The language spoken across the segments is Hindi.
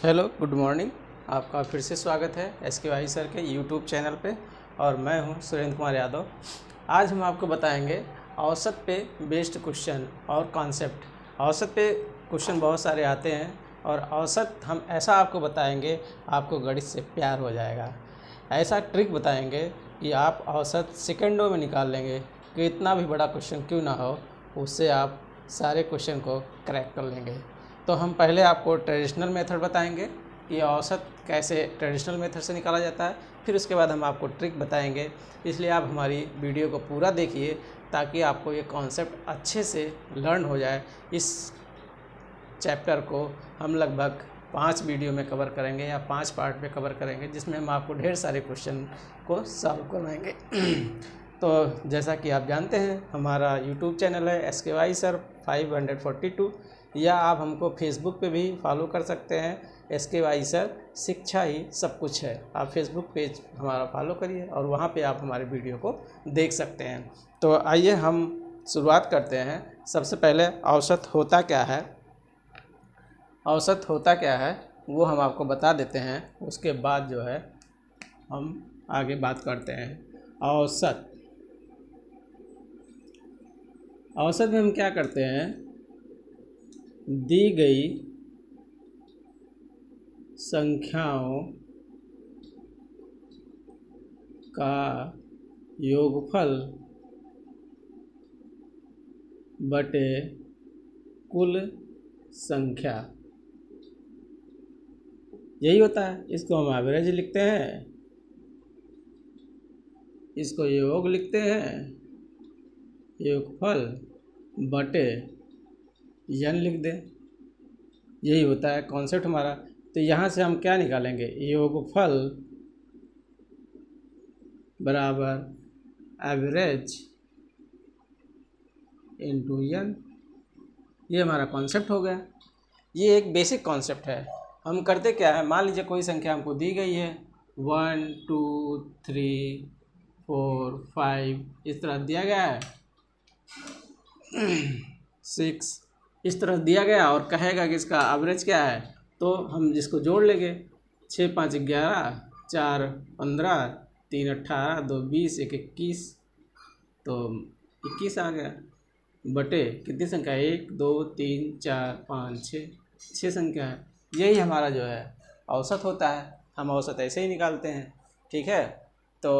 Hello, good morning. आपका फिर से स्वागत है SKY सर के यूट्यूब चैनल पे। और मैं हूं सुरेंद्र कुमार यादव। आज हम आपको बताएंगे औसत पे बेस्ड क्वेश्चन और कॉन्सेप्ट। औसत पे क्वेश्चन बहुत सारे आते हैं और औसत हम ऐसा आपको बताएंगे, आपको गणित से प्यार हो जाएगा। ऐसा ट्रिक बताएंगे कि आप औसत सेकंडों में निकाल लेंगे कि इतना भी बड़ा क्वेश्चन क्यों ना हो, उससे आप सारे क्वेश्चन को क्रैक कर लेंगे। तो हम पहले आपको ट्रेडिशनल मेथड बताएंगे कि औसत कैसे ट्रेडिशनल मेथड से निकाला जाता है, फिर उसके बाद हम आपको ट्रिक बताएंगे। इसलिए आप हमारी वीडियो को पूरा देखिए ताकि आपको ये कॉन्सेप्ट अच्छे से लर्न हो जाए। इस चैप्टर को हम लगभग 5 वीडियो में कवर करेंगे या 5 पार्ट में कवर करेंगे, जिसमें हम आपको ढेर सारे क्वेश्चन को सॉल्व करवाएंगे। तो जैसा कि आप जानते हैं, हमारा यूट्यूब चैनल है SKY सर 542, या आप हमको फेसबुक पे भी फॉलो कर सकते हैं। SKY सर शिक्षा ही सब कुछ है। आप फेसबुक पेज हमारा फॉलो करिए और वहाँ पे आप हमारे वीडियो को देख सकते हैं। तो आइए हम शुरुआत करते हैं। सबसे पहले औसत होता क्या है, औसत होता क्या है वो हम आपको बता देते हैं। उसके बाद जो है हम आगे बात करते हैं। औसत औसत में हम क्या करते हैं, दी गई संख्याओं का योगफल बटे कुल संख्या, यही होता है। इसको हम एवरेज लिखते हैं, इसको योग लिखते हैं, योगफल बटे n लिख दें। यही होता है कॉन्सेप्ट हमारा। तो यहाँ से हम क्या निकालेंगे, योगफल बराबर एवरेज इंटू n। ये हमारा कॉन्सेप्ट हो गया। ये एक बेसिक कॉन्सेप्ट है। हम करते क्या है, मान लीजिए कोई संख्या हमको दी गई है 1 2 3 4 5, इस तरह दिया गया है 6, इस तरह दिया गया और कहेगा कि इसका एवरेज क्या है। तो हम जिसको जोड़ लेंगे, 6 5 11, 4 15, 3 18, 2 20, 1 21, तो 21 आ गया। बटे कितनी संख्या, 1 2 3 4 5 6 संख्या है। यही हमारा जो है औसत होता है। हम औसत ऐसे ही निकालते हैं, ठीक है। तो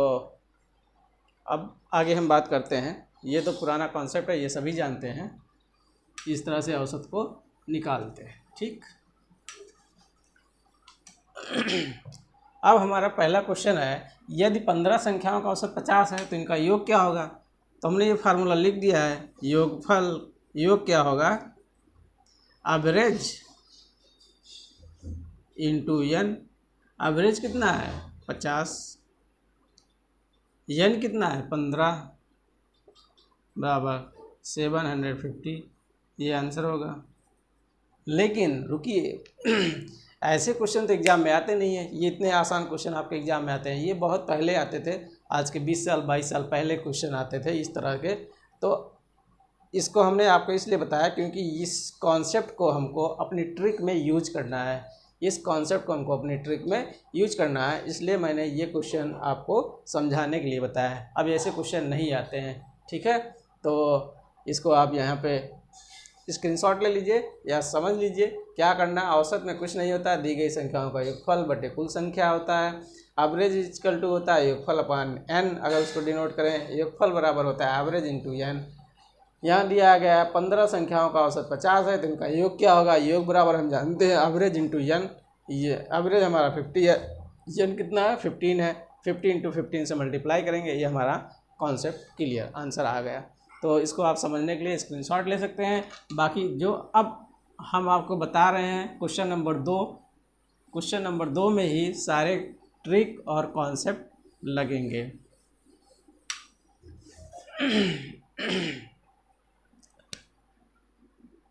अब आगे हम बात करते हैं। ये तो पुराना कॉन्सेप्ट है, ये सभी जानते हैं। इस तरह से औसत को निकालते हैं, ठीक। अब हमारा पहला क्वेश्चन है, यदि 15 संख्याओं का औसत 50 है तो इनका योग क्या होगा। तो हमने ये फार्मूला लिख दिया है। योग क्या होगा, एवरेज इंटू n। एवरेज कितना है 50, n कितना है 15, बराबर 750। ये आंसर होगा। लेकिन रुकिए, ऐसे क्वेश्चन तो एग्ज़ाम में आते नहीं हैं। ये इतने आसान क्वेश्चन आपके एग्ज़ाम में आते हैं, ये बहुत पहले आते थे। आज के 20 साल 22 साल पहले क्वेश्चन आते थे इस तरह के। तो इसको हमने आपको इसलिए बताया क्योंकि इस कॉन्सेप्ट को हमको अपनी ट्रिक में यूज करना है। इस कॉन्सेप्ट को हमको अपनी ट्रिक में यूज करना है, इसलिए मैंने ये क्वेश्चन आपको समझाने के लिए बताया है। अब ऐसे क्वेश्चन नहीं आते हैं, ठीक है। तो इसको आप यहाँ पे स्क्रीनशॉट ले लीजिए या समझ लीजिए। क्या करना, औसत में कुछ नहीं होता, दी गई संख्याओं का योगफल बटे कुल संख्या होता है। एवरेज इक्वल टू होता है योगफल अपान n। अगर उसको डिनोट करें, योगफल बराबर होता है एवरेज इंटू n। यहाँ दिया गया है 15 संख्याओं का औसत 50 है, तो इनका योग क्या होगा, योग बराबर हम जानते हैं एवरेज इंटू n। ये एवरेज हमारा 50 है, n कितना है 15 है, 50 इंटू 15 से मल्टीप्लाई करेंगे। ये हमारा कॉन्सेप्ट क्लियर, आंसर आ गया। तो इसको आप समझने के लिए स्क्रीनशॉट ले सकते हैं। बाकी जो अब हम आपको बता रहे हैं क्वेश्चन नंबर 2 में ही सारे ट्रिक और कॉन्सेप्ट लगेंगे।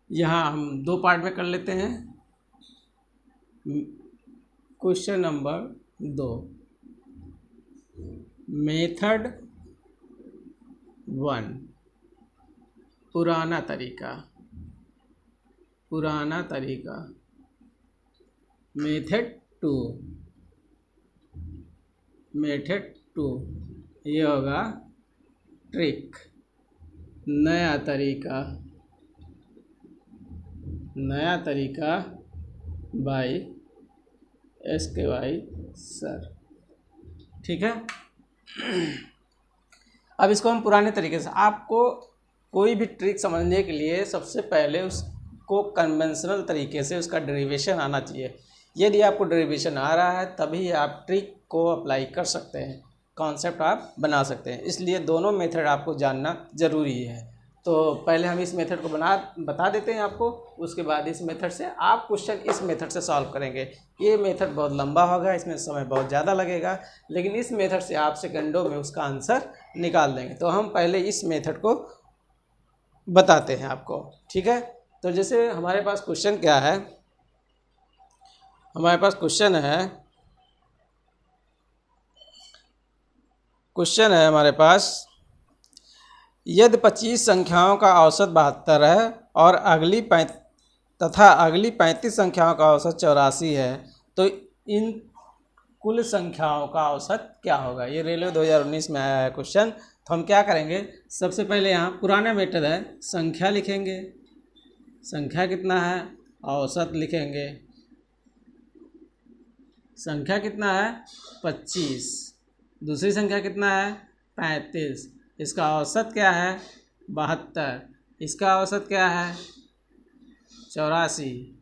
यहाँ हम 2 पार्ट में कर लेते हैं। क्वेश्चन नंबर 2, मेथड 1, पुराना तरीका। मेथड टू, मेथड टू ये होगा ट्रिक, नया तरीका, नया तरीका बाय SKY सर। ठीक है। अब इसको हम पुराने तरीके से, आपको कोई भी ट्रिक समझने के लिए सबसे पहले उसको कन्वेंशनल तरीके से उसका डेरिवेशन आना चाहिए। यदि आपको डेरिवेशन आ रहा है तभी आप ट्रिक को अप्लाई कर सकते हैं, कॉन्सेप्ट आप बना सकते हैं। इसलिए दोनों मेथड आपको जानना ज़रूरी है। तो पहले हम इस मेथड को बता देते हैं आपको, उसके बाद इस मेथड से आप क्वेश्चन इस मेथड से सॉल्व करेंगे। ये मेथड बहुत लंबा होगा, इसमें समय बहुत ज़्यादा लगेगा, लेकिन इस मेथड से आप सेकंडों में उसका आंसर निकाल देंगे। तो हम पहले इस मेथड को बताते हैं आपको। ठीक है। तो जैसे हमारे पास क्वेश्चन क्या है, हमारे पास क्वेश्चन है हमारे पास, यदि 25 संख्याओं का औसत 72 है और अगली 35 संख्याओं का औसत 84 है, तो इन कुल संख्याओं का औसत क्या होगा। ये रेलवे 2019 में आया है क्वेश्चन। तो हम क्या करेंगे, सबसे पहले यहाँ पुराना मेथड है, संख्या लिखेंगे, संख्या कितना है, औसत लिखेंगे, संख्या कितना है 25, दूसरी संख्या कितना है 35, इसका औसत क्या है 72, इसका औसत क्या है 84।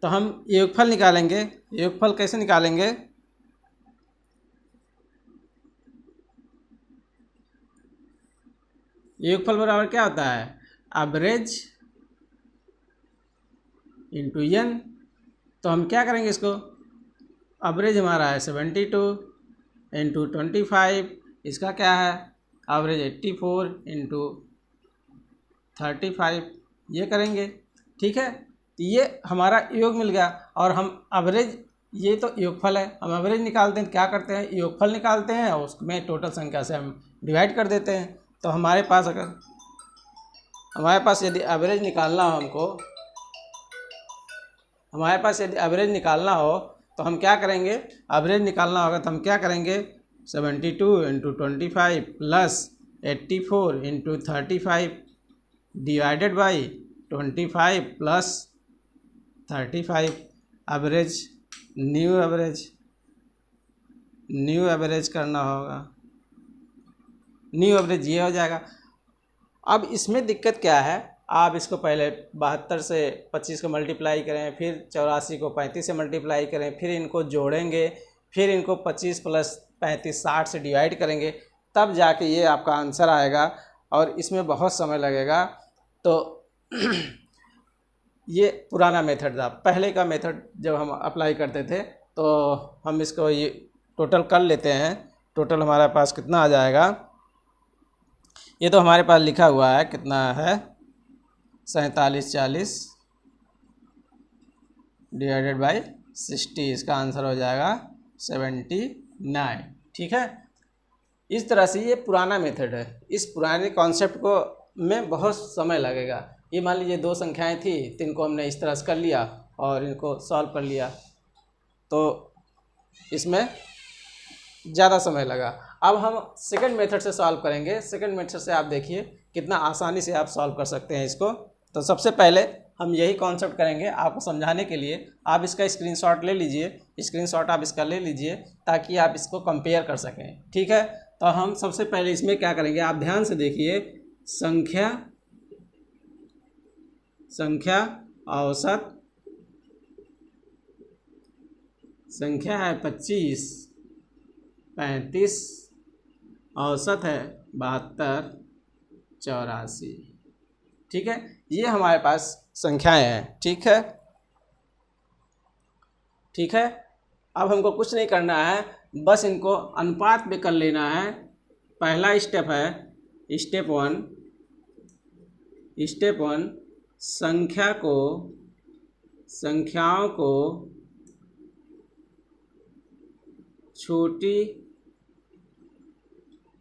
तो हम योगफल निकालेंगे। योगफल कैसे निकालेंगे, योगफल बराबर क्या होता है, एवरेज इंटू एन। तो हम क्या करेंगे, इसको एवरेज हमारा है 72 इंटू 25, इसका क्या है एवरेज 84 इंटू 35, ये करेंगे। ठीक है। तो ये हमारा योग मिल गया। और हम एवरेज, ये तो योगफल है, हम एवरेज निकालते हैं, क्या करते हैं योगफल निकालते हैं और उसमें टोटल संख्या से हम डिवाइड कर देते हैं। तो हमारे पास अगर हमारे पास यदि एवरेज निकालना हो हमारे पास यदि एवरेज निकालना हो तो हम क्या करेंगे, एवरेज निकालना होगा तो हम क्या करेंगे 72 into 25 plus 84 into 35 divided by 25 plus 35, average new average करना होगा, न्यू एवरेज ये हो जाएगा। अब इसमें दिक्कत क्या है, आप इसको पहले 72 से 25 को मल्टीप्लाई करें, फिर 84 को 35 से मल्टीप्लाई करें, फिर इनको जोड़ेंगे, फिर इनको 25 प्लस 35 60 से डिवाइड करेंगे, तब जाके ये आपका आंसर आएगा और इसमें बहुत समय लगेगा। तो ये पुराना मेथड था। पहले का मेथड जब हम अप्लाई करते थे तो हम इसको ये टोटल कर लेते हैं। टोटल हमारे पास कितना आ जाएगा, ये तो हमारे पास लिखा हुआ है कितना है 4740 डिवाइडेड बाई 60, इसका आंसर हो जाएगा 79। ठीक है। इस तरह से ये पुराना मेथड है। इस पुराने कॉन्सेप्ट को में बहुत समय लगेगा। ये मान लीजिए दो संख्याएं थी तो इनको हमने इस तरह से कर लिया और इनको सॉल्व कर लिया, तो इसमें ज़्यादा समय लगा। अब हम सेकंड मेथड से सॉल्व करेंगे। सेकंड मेथड से आप देखिए कितना आसानी से आप सॉल्व कर सकते हैं इसको। तो सबसे पहले हम यही कॉन्सेप्ट करेंगे आपको समझाने के लिए। आप इसका स्क्रीनशॉट ले लीजिए, स्क्रीनशॉट आप इसका ले लीजिए ताकि आप इसको कंपेयर कर सकें। ठीक है। तो हम सबसे पहले इसमें क्या करेंगे, आप ध्यान से देखिए, संख्या औसत, संख्या है 25, 35, औसत है 72, 84। ठीक है। ये हमारे पास संख्याएं हैं। ठीक है। ठीक है। अब हमको कुछ नहीं करना है, बस इनको अनुपात में कर लेना है। पहला स्टेप है स्टेप वन, संख्याओं को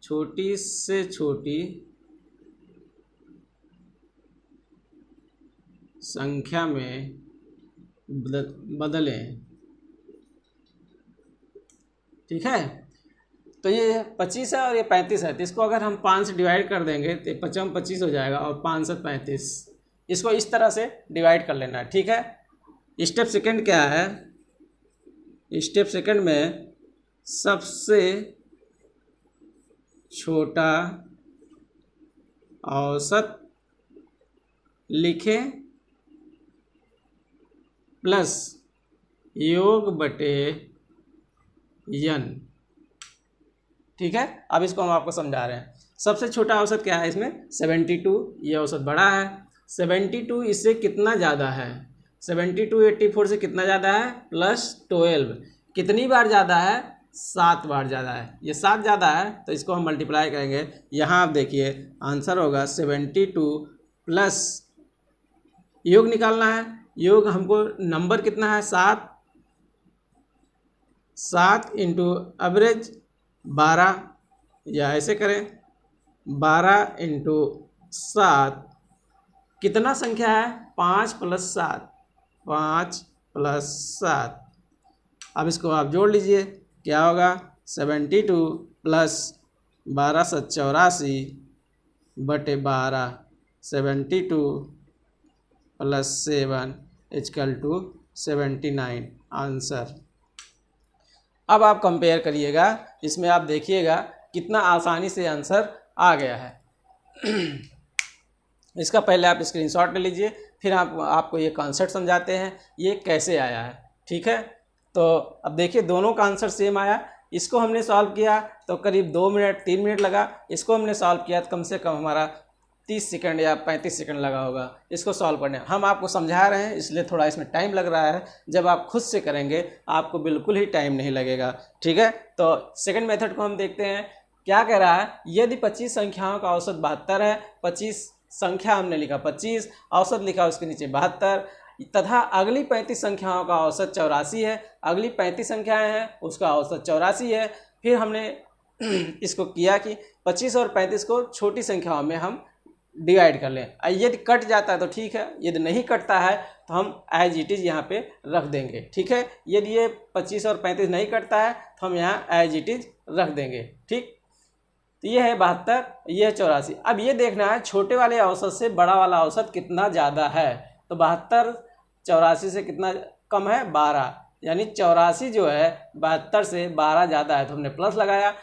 छोटी से छोटी संख्या में बदलें। ठीक है, तो ये 25 है और ये 35 है, तो इसको अगर हम 5 से डिवाइड कर देंगे तो 5 में 25 हो जाएगा और 5 से 35। इसको इस तरह से डिवाइड कर लेना है। ठीक है, स्टेप सेकंड क्या है? स्टेप सेकंड में सबसे छोटा औसत लिखें प्लस योग बटे n। ठीक है, अब इसको हम आपको समझा रहे हैं। सबसे छोटा औसत क्या है इसमें? 72। ये औसत बड़ा है। 72 इससे कितना ज़्यादा है? 72 84 से कितना ज़्यादा है? प्लस 12। कितनी बार ज़्यादा है? 7 बार ज़्यादा है। ये 7 ज़्यादा है तो इसको हम मल्टीप्लाई करेंगे। यहाँ आप देखिए आंसर होगा 72 प्लस योग निकालना है। योग हमको नंबर कितना है? 7। 7 इंटू एवरेज 12, या ऐसे करें 12 इंटू 7 कितना संख्या है? 5 प्लस 7। 5 प्लस 7। अब इसको आप जोड़ लीजिए, क्या होगा? 72 प्लस 1284 बटे 12। 72 प्लस 7 इक्वल टू 79 आंसर। अब आप कंपेयर करिएगा, इसमें आप देखिएगा कितना आसानी से आंसर आ गया है। इसका पहले आप स्क्रीनशॉट ले लीजिए, फिर आपको ये कॉन्सेप्ट समझाते हैं ये कैसे आया है। ठीक है, तो अब देखिए दोनों का आंसर सेम आया। इसको हमने सॉल्व किया तो करीब 2 मिनट 3 मिनट लगा। इसको हमने सॉल्व किया तो कम से कम हमारा 30 सेकंड या 35 सेकंड लगा होगा इसको सॉल्व करने। हम आपको समझा रहे हैं इसलिए थोड़ा इसमें टाइम लग रहा है। जब आप खुद से करेंगे आपको बिल्कुल ही टाइम नहीं लगेगा। ठीक है, तो सेकंड मेथड को हम देखते हैं। क्या कह रहा है? यदि 25 संख्याओं का औसत 72 है, 25 संख्या हमने लिखा 25, औसत लिखा उसके नीचे 72, तथा अगली 35 संख्याओं का औसत 84 है। अगली 35 संख्याएँ हैं उसका औसत 84 है। फिर हमने इसको किया कि 25 और 35 को छोटी संख्याओं में हम डिवाइड कर लें। यदि कट जाता है तो ठीक है, यदि नहीं कटता है तो हम एज इट इज़ यहाँ पे रख देंगे। ठीक है, यदि ये 25 और 35 नहीं कटता है तो हम यहाँ एज इट इज़ रख देंगे। ठीक, तो ये है 72, ये है 84। अब ये देखना है छोटे वाले औसत से बड़ा वाला औसत कितना ज़्यादा है। तो 72 84 से कितना कम है? 12, यानी 84 जो है 72 से 12 ज़्यादा है तो हमने प्लस लगाया।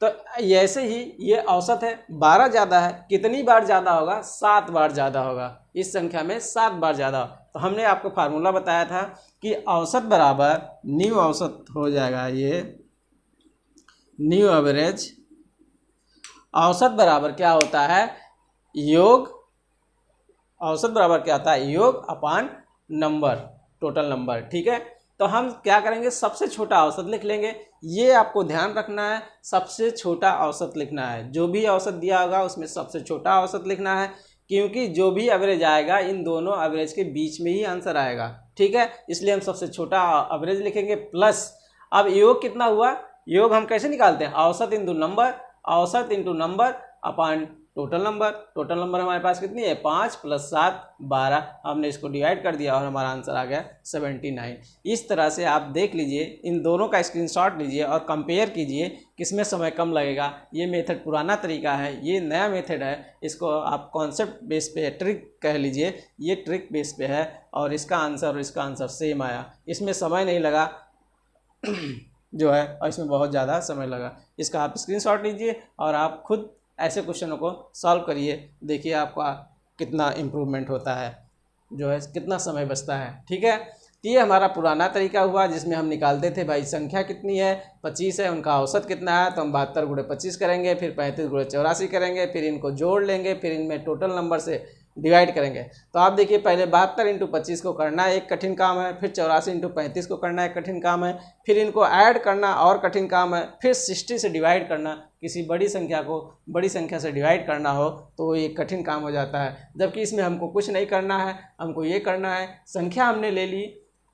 तो ऐसे ही ये औसत है, 12 ज़्यादा है, कितनी बार ज़्यादा होगा? 7 बार ज़्यादा होगा। इस संख्या में 7 बार ज़्यादा। तो हमने आपको फार्मूला बताया था कि औसत बराबर न्यू औसत हो जाएगा, ये न्यू एवरेज। औसत बराबर क्या होता है? योग। औसत बराबर क्या होता है? योग अपान नंबर, टोटल नंबर। ठीक है, तो हम क्या करेंगे? सबसे छोटा औसत लिख लेंगे। ये आपको ध्यान रखना है, सबसे छोटा औसत लिखना है। जो भी औसत दिया होगा उसमें सबसे छोटा औसत लिखना है, क्योंकि जो भी एवरेज आएगा इन दोनों एवरेज के बीच में ही आंसर आएगा। ठीक है, इसलिए हम सबसे छोटा एवरेज लिखेंगे प्लस। अब योग कितना हुआ? योग हम कैसे निकालते हैं? औसत इंटू नंबर, औसत इंटू नंबर अपान टोटल नंबर। टोटल नंबर हमारे पास कितनी है? 5 प्लस 7 12। हमने इसको डिवाइड कर दिया और हमारा आंसर आ गया 79। इस तरह से आप देख लीजिए, इन दोनों का स्क्रीनशॉट लीजिए और कंपेयर कीजिए किसमें समय कम लगेगा। ये मेथड पुराना तरीका है, ये नया मेथड है। इसको आप कॉन्सेप्ट बेस पे ट्रिक कह लीजिए, ये ट्रिक बेस पे है और इसका आंसर और इसका आंसर सेम आया। इसमें समय नहीं लगा जो है, और इसमें बहुत ज़्यादा समय लगा। इसका आप स्क्रीनशॉट लीजिए और आप खुद ऐसे क्वेश्चनों को सॉल्व करिए, देखिए आपका कितना इम्प्रूवमेंट होता है, जो है कितना समय बचता है। ठीक है, तो ये हमारा पुराना तरीका हुआ जिसमें हम निकालते थे भाई संख्या कितनी है, 25 है, उनका औसत कितना है, तो हम 72 गुणे 25 करेंगे, फिर 35 गुणे 84 करेंगे, फिर इनको जोड़ लेंगे, फिर इनमें टोटल नंबर से डिवाइड करेंगे। तो आप देखिए पहले 72 इंटू 25 को करना एक कठिन काम है, फिर 84 इंटू 35 को करना एक कठिन काम है, फिर इनको ऐड करना और कठिन काम है, फिर 60 से डिवाइड करना, किसी बड़ी संख्या को बड़ी संख्या से डिवाइड करना हो तो ये कठिन काम हो जाता है। जबकि इसमें हमको कुछ नहीं करना है, हमको ये करना है, संख्या हमने ले ली,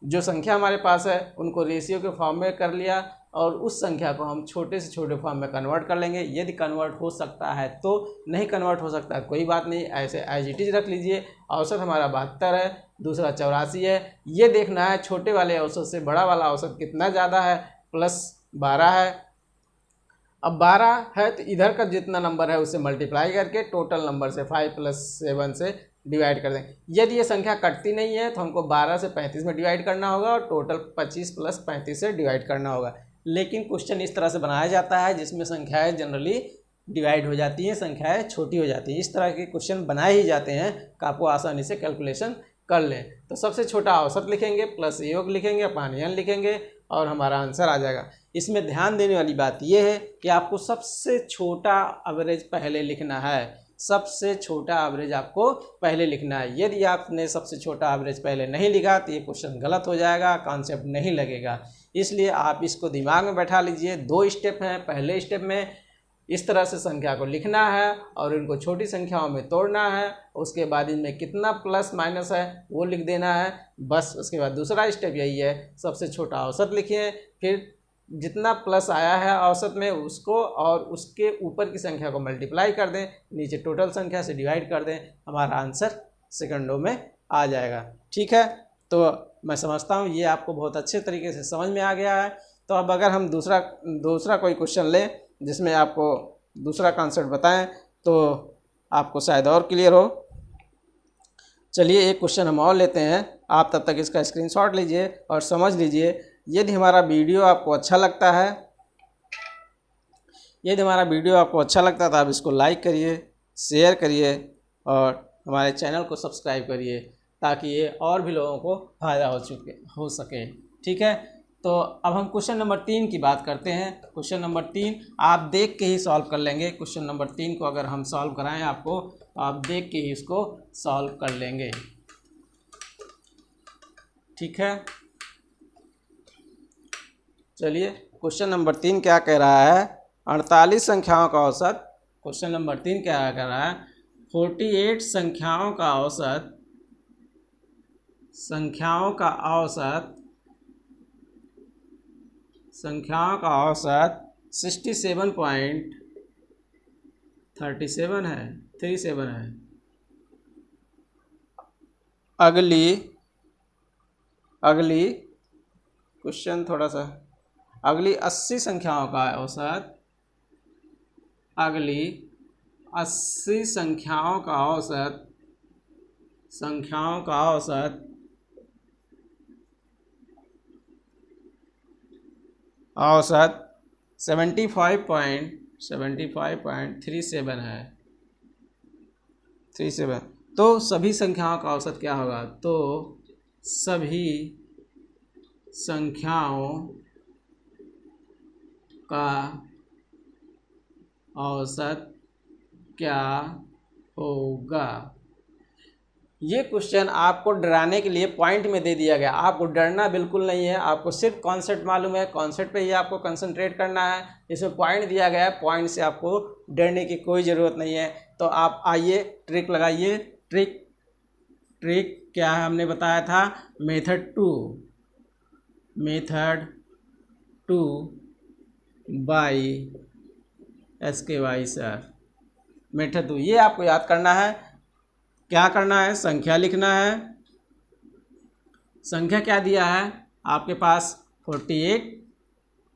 जो संख्या हमारे पास है उनको रेशियो के फॉर्म में कर लिया और उस संख्या को हम छोटे से छोटे फॉर्म में कन्वर्ट कर लेंगे। यदि कन्वर्ट हो सकता है तो, नहीं कन्वर्ट हो सकता है कोई बात नहीं, ऐसे एज इट इज़ रख लीजिए। औसत हमारा 72 है, दूसरा 84 है। ये देखना है छोटे वाले औसत से बड़ा वाला औसत कितना ज़्यादा है, +12 है। अब 12 है तो इधर का जितना नंबर है उससे मल्टीप्लाई करके टोटल नंबर से 5 + 7 से डिवाइड कर दें। यदि ये संख्या कटती नहीं है तो हमको 12 से 35 में डिवाइड करना होगा और टोटल 25 + 35 से डिवाइड करना होगा। लेकिन क्वेश्चन इस तरह से बनाया जाता है जिसमें संख्याएं जनरली डिवाइड हो जाती हैं, संख्याएं छोटी हो जाती हैं। इस तरह के क्वेश्चन बनाए ही जाते हैं कि आपको आसानी से कैलकुलेशन कर लें। तो सबसे छोटा औसत लिखेंगे प्लस योग लिखेंगे, अपान लिखेंगे और हमारा आंसर आ जाएगा। इसमें ध्यान देने वाली बात यह है कि आपको सबसे छोटा एवरेज पहले लिखना है, सबसे छोटा एवरेज आपको पहले लिखना है। यदि आपने सबसे छोटा एवरेज पहले नहीं लिखा तो ये क्वेश्चन गलत हो जाएगा, कॉन्सेप्ट नहीं लगेगा। इसलिए आप इसको दिमाग में बैठा लीजिए। 2 स्टेप हैं। पहले स्टेप में इस तरह से संख्या को लिखना है और इनको छोटी संख्याओं में तोड़ना है, उसके बाद इनमें कितना प्लस माइनस है वो लिख देना है, बस। उसके बाद दूसरा स्टेप यही है, सबसे छोटा औसत लिखिए, फिर जितना प्लस आया है औसत में उसको और उसके ऊपर की संख्या को मल्टीप्लाई कर दें, नीचे टोटल संख्या से डिवाइड कर दें, हमारा आंसर सेकंडों में आ जाएगा। ठीक है, तो मैं समझता हूँ ये आपको बहुत अच्छे तरीके से समझ में आ गया है। तो अब अगर हम दूसरा कोई क्वेश्चन लें जिसमें आपको दूसरा कॉन्सेप्ट बताएं तो आपको शायद और क्लियर हो। चलिए एक क्वेश्चन हम और लेते हैं। आप तब तक इसका स्क्रीनशॉट लीजिए और समझ लीजिए। यदि हमारा वीडियो आपको अच्छा लगता है तो आप इसको लाइक करिए, शेयर करिए और हमारे चैनल को सब्सक्राइब करिए ताकि ये और भी लोगों को फ़ायदा हो सके। ठीक है, तो अब हम क्वेश्चन नंबर 3 की बात करते हैं। क्वेश्चन नंबर 3 आप देख के ही सॉल्व कर लेंगे। क्वेश्चन नंबर 3 को अगर हम सॉल्व कराएं आपको तो आप देख के ही इसको सॉल्व कर लेंगे। ठीक है, चलिए क्वेश्चन नंबर 3 क्या कह रहा है, 48 संख्याओं का औसत। क्वेश्चन नंबर 3 क्या कह रहा है, 48 संख्याओं का औसत 67.37 है, 37 है। अगली क्वेश्चन थोड़ा सा, अगली 80 संख्याओं का औसत, अगली 80 संख्याओं का औसत 75.37 है, 37। तो सभी संख्याओं का औसत क्या होगा, तो सभी संख्याओं का औसत क्या होगा। ये क्वेश्चन आपको डराने के लिए पॉइंट में दे दिया गया। आपको डरना बिल्कुल नहीं है, आपको सिर्फ कॉन्सेप्ट मालूम है, कॉन्सेप्ट पे ही आपको कंसंट्रेट करना है। इसमें पॉइंट दिया गया है, पॉइंट से आपको डरने की कोई ज़रूरत नहीं है। तो आप आइए ट्रिक लगाइए। ट्रिक क्या है हमने बताया था, method 2 by SKY sir. Method 2 ये आपको याद करना है। क्या करना है, संख्या लिखना है। संख्या क्या दिया है आपके पास, 48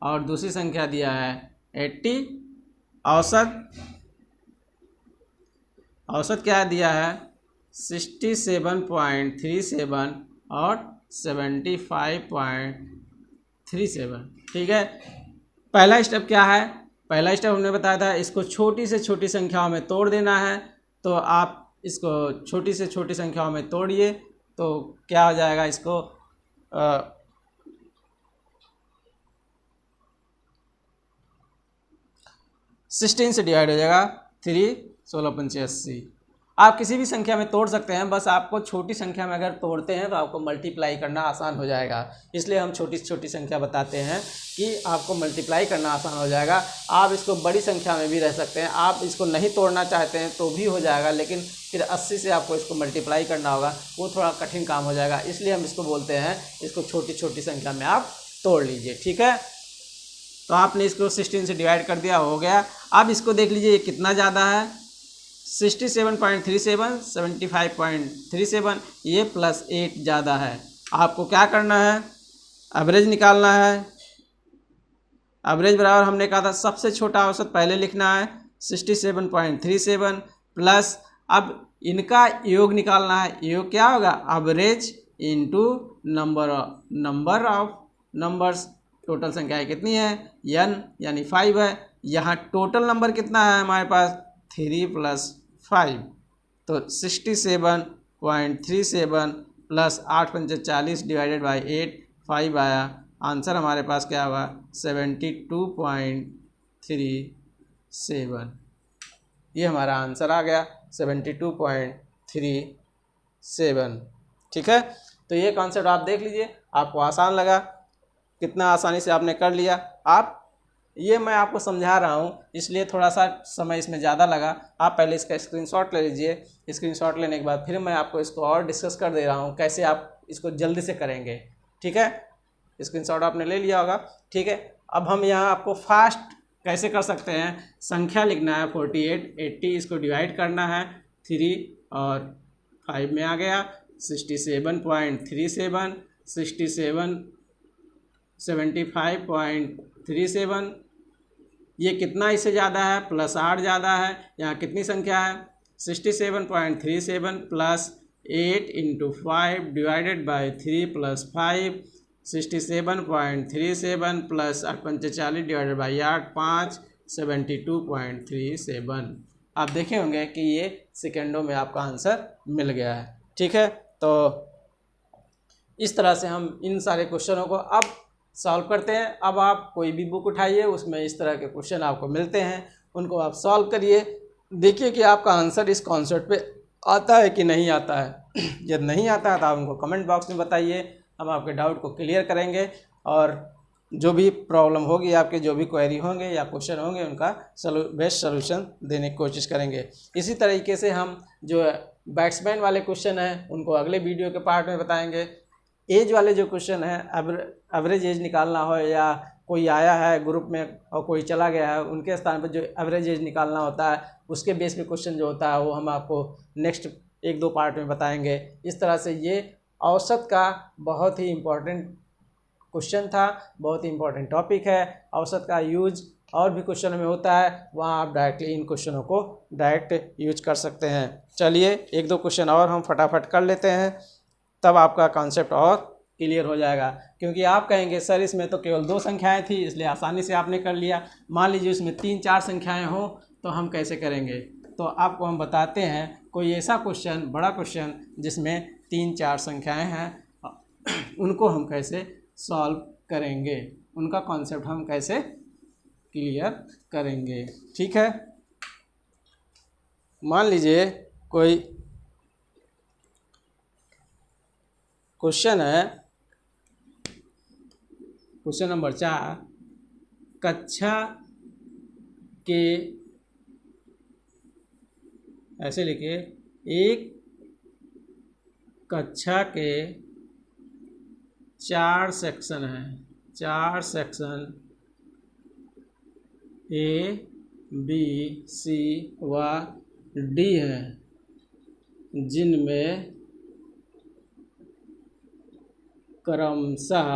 और दूसरी संख्या दिया है 80। औसत क्या दिया है, 67.37 और 75.37। ठीक है, पहला स्टेप क्या है, पहला स्टेप हमने बताया था इसको छोटी से छोटी संख्याओं में तोड़ देना है। तो आप इसको छोटी से छोटी संख्याओं में तोड़िए तो क्या हो जाएगा, इसको 16 से डिवाइड हो जाएगा, 3 16 85। आप किसी भी संख्या में तोड़ सकते हैं, बस आपको छोटी संख्या में अगर तोड़ते हैं तो आपको मल्टीप्लाई करना आसान हो जाएगा। इसलिए हम छोटी से छोटी संख्या बताते हैं कि आपको मल्टीप्लाई करना आसान हो जाएगा। आप इसको बड़ी संख्या में भी रह सकते हैं, आप इसको नहीं तोड़ना चाहते हैं तो भी हो जाएगा, लेकिन फिर 80 से आपको इसको मल्टीप्लाई करना होगा, वो थोड़ा कठिन काम हो जाएगा। इसलिए हम इसको बोलते हैं, इसको छोटी छोटी संख्या में आप तोड़ लीजिए। ठीक है, तो आपने इसको 16 से डिवाइड कर दिया, हो गया। अब इसको देख लीजिए ये कितना ज़्यादा है, 67.37, 75.37, ये +8 ज़्यादा है। आपको क्या करना है, एवरेज निकालना है। एवरेज बराबर हमने कहा था सबसे छोटा औसत पहले लिखना है 67.37 प्लस, अब इनका योग निकालना है। योग क्या होगा, average into number of numbers. Total संख्याएं कितनी है, n यानी 5 है। यहाँ टोटल नंबर कितना है हमारे पास, 3 + 5, तो 67.37 प्लस 8 पंचे 40 डिवाइडेड बाई 8, 5 आया। आंसर हमारे पास क्या हुआ, 72.37। ये हमारा आंसर आ गया 72.37। ठीक है, तो ये कॉन्सेप्ट आप देख लीजिए, आपको आसान लगा, कितना आसानी से आपने कर लिया। आप ये मैं आपको समझा रहा हूँ इसलिए थोड़ा सा समय इसमें ज़्यादा लगा। आप पहले इसका स्क्रीनशॉट ले लीजिए। स्क्रीनशॉट लेने के बाद फिर मैं आपको इसको और डिस्कस कर दे रहा हूँ कैसे आप इसको जल्दी से करेंगे। ठीक है, स्क्रीनशॉट आपने ले लिया होगा। ठीक है, अब हम यहाँ आपको फास्ट कैसे कर सकते हैं, संख्या लिखना है 48, 80, इसको डिवाइड करना है 3 और 5 में आ गया 67.37, 75.37, ये कितना इससे ज़्यादा है, +8 ज़्यादा है। यहाँ कितनी संख्या है, 67.37 प्लस 8 × 5 डिवाइडेड बाई 3 + 5, 67.37 प्लस 8 पंचे 40 डिवाइडेड बाई 8, 5, 72.37। आप देखे होंगे कि ये सेकेंडों में आपका आंसर मिल गया है। ठीक है, तो इस तरह से हम इन सारे क्वेश्चनों को अब सॉल्व करते हैं। अब आप कोई भी बुक उठाइए, उसमें इस तरह के क्वेश्चन आपको मिलते हैं, उनको आप सॉल्व करिए, देखिए कि आपका आंसर इस कॉन्सेप्ट पे आता है कि नहीं आता है। यदि नहीं आता है तो आप उनको कमेंट बॉक्स में बताइए, हम आपके डाउट को क्लियर करेंगे और जो भी प्रॉब्लम होगी, आपके जो भी क्वेरी होंगे या क्वेश्चन होंगे, उनका बेस्ट सोल्यूशन देने की कोशिश करेंगे। इसी तरीके से हम जो बैट्समैन वाले क्वेश्चन हैं उनको अगले वीडियो के पार्ट में बताएंगे। एज वाले जो क्वेश्चन है, एवरेज एज निकालना हो या कोई आया है ग्रुप में और कोई चला गया है, उनके स्थान पर जो एवरेज एज निकालना होता है, उसके बेस पे क्वेश्चन जो होता है वो हम आपको नेक्स्ट 1-2 पार्ट में बताएंगे। इस तरह से ये औसत का बहुत ही इम्पोर्टेंट क्वेश्चन था, बहुत ही इम्पोर्टेंट टॉपिक है। औसत का यूज और भी क्वेश्चन में होता है, वहाँ आप डायरेक्टली इन क्वेश्चनों को डायरेक्ट यूज कर सकते हैं। चलिए 1-2 क्वेश्चन और हम फटाफट कर लेते हैं, तब आपका कॉन्सेप्ट और क्लियर हो जाएगा। क्योंकि आप कहेंगे सर इसमें तो केवल 2 संख्याएं थी इसलिए आसानी से आपने कर लिया। मान लीजिए उसमें 3-4 संख्याएं हों तो हम कैसे करेंगे, तो आपको हम बताते हैं कोई ऐसा क्वेश्चन, बड़ा क्वेश्चन जिसमें 3-4 संख्याएं हैं, उनको हम कैसे सॉल्व करेंगे, उनका कॉन्सेप्ट हम कैसे क्लियर करेंगे। ठीक है, मान लीजिए कोई क्वेश्चन है, क्वेश्चन नंबर 4, कक्षा के, ऐसे लिखिए, एक कक्षा के 4 सेक्शन हैं, 4 सेक्शन A, B, C व D हैं, जिनमें क्रमशः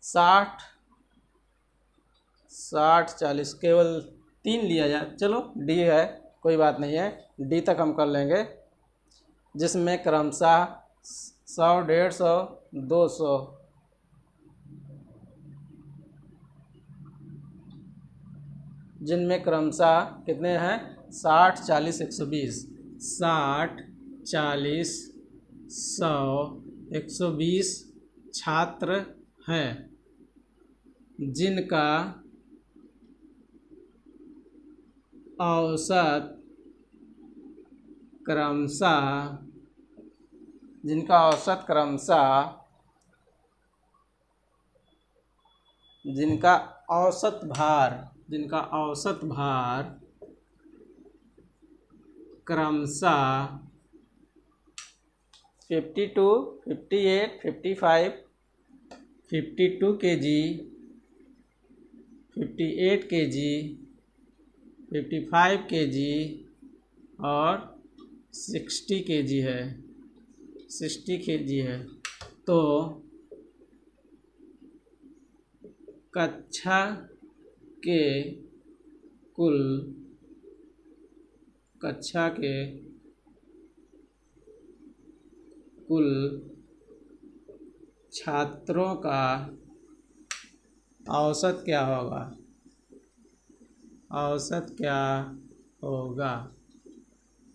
60-40, केवल 3 लिया जाए, चलो D है, कोई बात नहीं है, D तक हम कर लेंगे, जिसमें क्रमशः 100, 150, 200, जिनमें क्रमशः कितने हैं, 60, 40, 120, 60, 40, 100, 120 छात्र हैं, जिनका औसत भार क्रमशः 52, 58, 55, 52 kg, 58 kg, 55 kg और 60 kg है, 60 kg है, तो कक्षा के कुल छात्रों का औसत क्या होगा, औसत क्या होगा।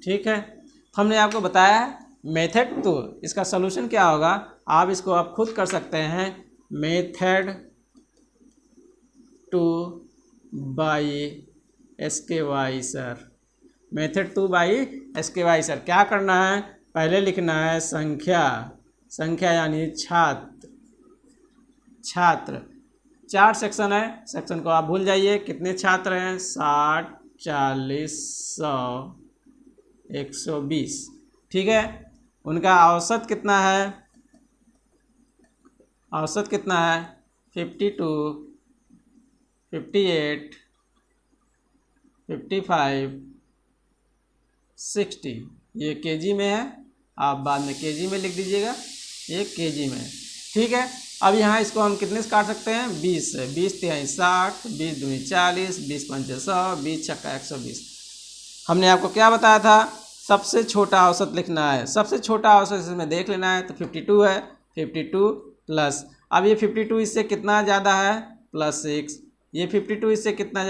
ठीक है, हमने आपको बताया मेथड, तो इसका सलूशन क्या होगा आप इसको आप खुद कर सकते हैं। Method 2 by SKY sir, method 2 by SKY sir. क्या करना है, पहले लिखना है संख्या यानी छात्र। 4 सेक्शन है, सेक्शन को आप भूल जाइए। कितने छात्र हैं, 60, 40, 100, 120। ठीक है, उनका औसत कितना है, 52, 58, 55, 60। ये केजी में है, आप बाद में केजी में लिख दीजिएगा, ये केजी में है। ठीक है, अब यहाँ इसको हम कितने से काट सकते हैं, 20 से। 20 तिहाई 60, 20 दूनी 40, 20 पंचे 100, 20 छक्का 120। हमने आपको क्या बताया था, सबसे छोटा औसत लिखना है। सबसे छोटा औसत इसमें देख लेना है, तो 52 है, 52 प्लस, अब ये 52 इससे कितना ज़्यादा है, +6। ये 52 इससे कितना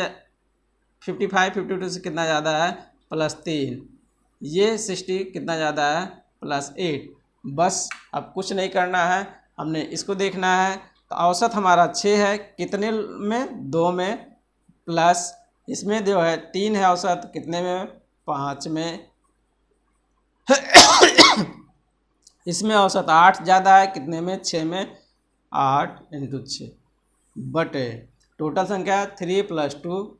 55 52 से कितना ज़्यादा है, +3। ये 60 कितना ज़्यादा है, +8। बस अब कुछ नहीं करना है, हमने इसको देखना है। तो औसत हमारा 6 है, कितने में, 2 में, प्लस इसमें जो है 3 है औसत, कितने में, 5 में। इसमें औसत 8 ज़्यादा है, कितने में, 6 में। 8 × 6 बटे टोटल संख्या 3 + 2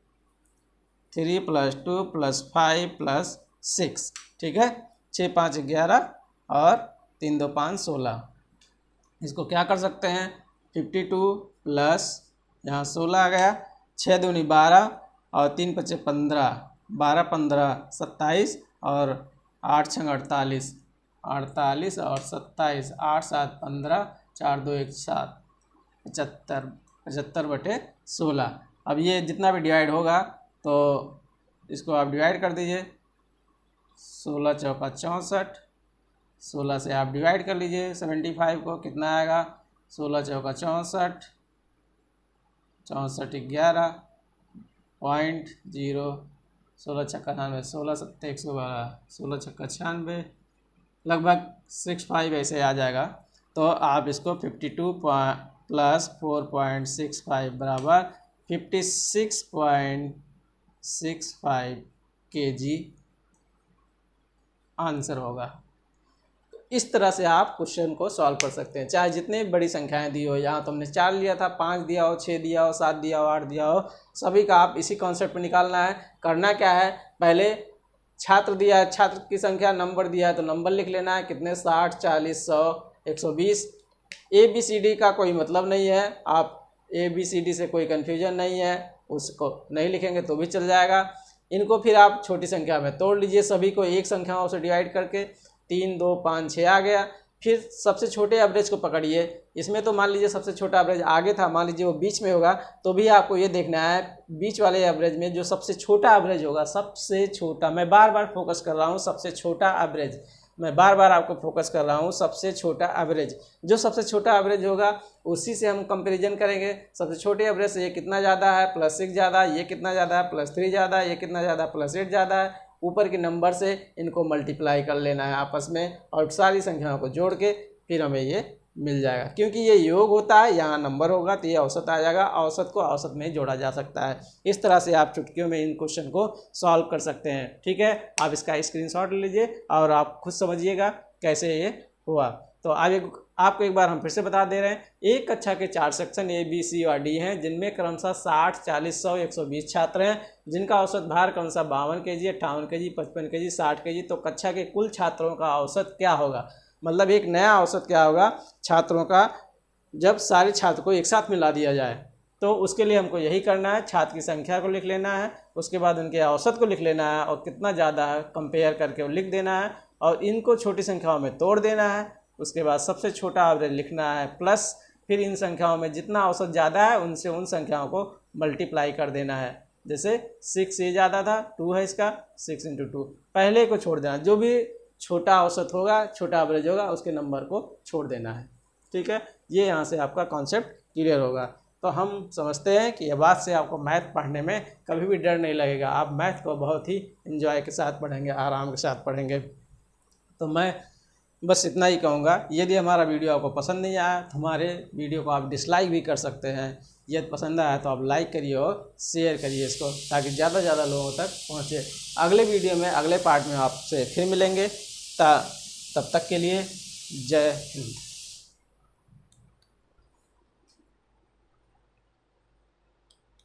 + 5 + 6। ठीक है, 6 × 5 = 11 और 3 × 2 = 5 16। इसको क्या कर सकते हैं, 52 प्लस यहाँ 16 आ गया, 6 दूनी 12 और 3 × 5 = 15, 12 15 27 और 8 × 6 = 48, 48 और 27, 8 7 15, 4 2 1 7, 75, 75 बटे 16। अब ये जितना भी डिवाइड होगा तो इसको आप डिवाइड कर दीजिए, 16 चौका 64, 16 से आप डिवाइड कर लीजिए 75 को, कितना आएगा, 16 चौका 64, 64 11.0, 16 छक्का 99, 16 7 112, 16 छक्का 96, लगभग 65 ऐसे आ जाएगा। तो आप इसको 52 प्लस 4.65 बराबर 56.65 kg आंसर होगा। इस तरह से आप क्वेश्चन को सॉल्व कर सकते हैं, चाहे जितनी बड़ी संख्याएं दी हो। यहाँ तो हमने 4 लिया था, 5 दिया हो, 6 दिया हो, 7 दिया हो, 8 दिया हो, सभी का आप इसी कॉन्सेप्ट पे निकालना है। करना क्या है, पहले छात्र दिया है, छात्र की संख्या, नंबर दिया है तो नंबर लिख लेना है, कितने, 60, 40, 100, 120। ABCD का कोई मतलब नहीं है, आप ABCD से कोई कन्फ्यूजन नहीं है, उसको नहीं लिखेंगे तो भी चल जाएगा। इनको फिर आप छोटी संख्या में तोड़ लीजिए, सभी को एक संख्याओं से डिवाइड करके, 3 2 5 6 आ गया। फिर सबसे छोटे एवरेज को पकड़िए, इसमें तो मान लीजिए सबसे छोटा एवरेज आगे था, मान लीजिए वो बीच में होगा, तो भी आपको ये देखना है बीच वाले एवरेज में जो सबसे छोटा एवरेज होगा, सबसे छोटा, मैं बार बार फोकस कर रहा हूँ, सबसे छोटा एवरेज, मैं बार बार आपको फोकस कर रहा हूँ, सबसे छोटा एवरेज, जो सबसे छोटा एवरेज होगा उसी से हम कंपैरिजन करेंगे। सबसे छोटे एवरेज से ये कितना ज़्यादा है, +6 ज़्यादा, ये कितना ज़्यादा है, +3 ज़्यादा, ये कितना ज़्यादा, +8 ज़्यादा है। ऊपर के नंबर से इनको मल्टीप्लाई कर लेना है आपस में और सारी संख्याओं को जोड़ के फिर हमें ये मिल जाएगा। क्योंकि ये योग होता है, यहाँ नंबर होगा तो ये औसत आ जाएगा, औसत को औसत में जोड़ा जा सकता है। इस तरह से आप चुटकियों में इन क्वेश्चन को सॉल्व कर सकते हैं। ठीक है, आप इसका स्क्रीनशॉट ले लीजिए और आप खुद समझिएगा कैसे ये हुआ। तो आपको एक बार हम फिर से बता दे रहे हैं, एक कक्षा के 4 सेक्शन A, B, C और D हैं, जिनमें क्रमशः 60, 40, 100, 120 छात्र हैं, जिनका औसत भार क्रमशः 52 kg, 58 kg, 55 kg, 60 kg। तो कक्षा के कुल छात्रों का औसत क्या होगा, मतलब एक नया औसत क्या होगा छात्रों का, जब सारे छात्र को एक साथ मिला दिया जाए। तो उसके लिए हमको यही करना है, छात्र की संख्या को लिख लेना है उसके बाद उनके औसत को लिख लेना है और कितना ज़्यादा है कंपेयर करके वो लिख देना है और इनको छोटी संख्याओं में तोड़ देना है। उसके बाद सबसे छोटा एवरेज लिखना है प्लस फिर इन संख्याओं में जितना औसत ज़्यादा है उनसे उन संख्याओं को मल्टीप्लाई कर देना है। जैसे 6 ये ज़्यादा था, 2 है इसका, 6 × 2 पहले को छोड़ देना, जो भी छोटा औसत होगा छोटा एवरेज होगा उसके नंबर को छोड़ देना है। ठीक है, ये यहाँ से आपका कॉन्सेप्ट क्लियर होगा। तो हम समझते हैं कि ये बात से आपको मैथ पढ़ने में कभी भी डर नहीं लगेगा, आप मैथ को बहुत ही एंजॉय के साथ पढ़ेंगे, आराम के साथ पढ़ेंगे। तो मैं बस इतना ही कहूँगा। यदि हमारा वीडियो आपको पसंद नहीं आया तो हमारे वीडियो को आप डिसलाइक भी कर सकते हैं। यदि पसंद आया तो आप लाइक करिए और शेयर करिए इसको, ताकि ज़्यादा से ज़्यादा लोगों तक पहुँचे। अगले वीडियो में अगले पार्ट में आपसे फिर मिलेंगे। तब तक के लिए जय हिंद।